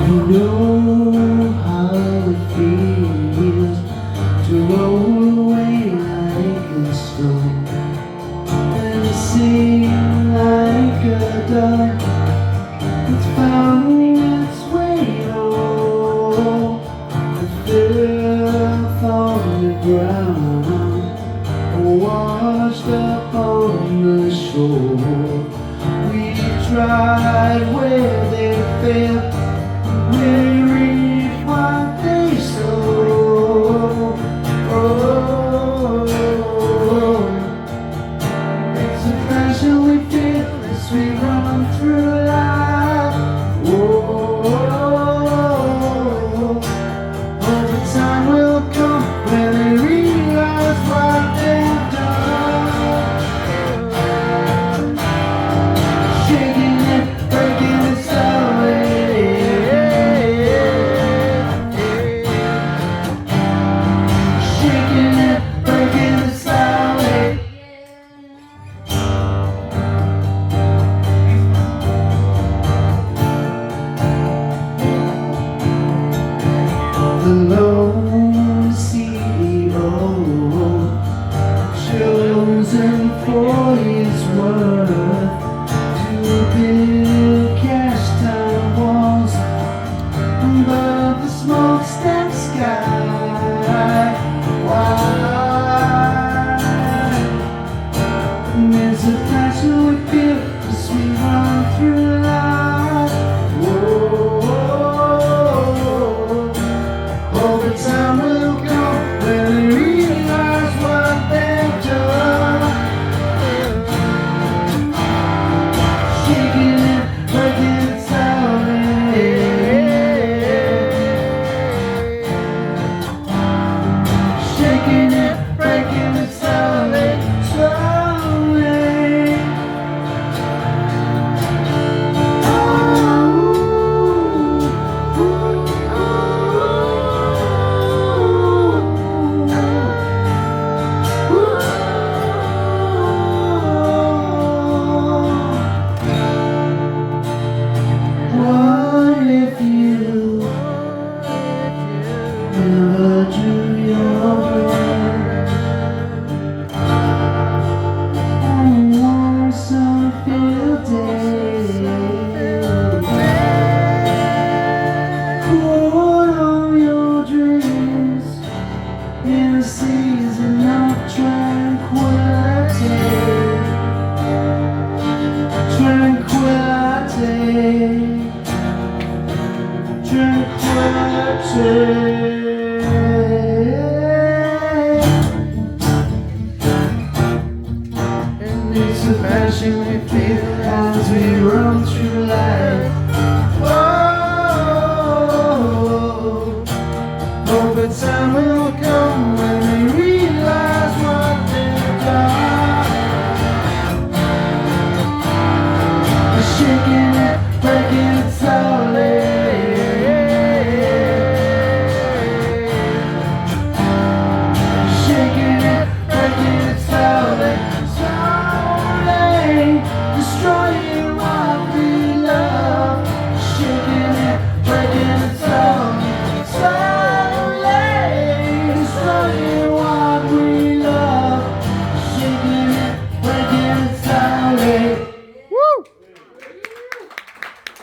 You know how it feels to roll away like a stone, and to sing like a dove that's found its way home. The filth on the ground, washed up on the shore. We tried where they failed. We reap what they sow. Oh, it's a passion we feel as we run through life. Oh, the time will come when they realize what they've done. Shaking it, breaking it slowly. The lone CEO, chosen for his worth, to build cast iron walls above the smokestack sky. Why? There's a passion we feel as we run through life. The time will come when they realize what they've done. Shaking it, breaking it slowly. Shaking it, breaking it slowly, slowly. What if you never drew your breath on one sun-filled day? Pour on your dreams in a season of tranquility. And it's a passion we feel as we run through life.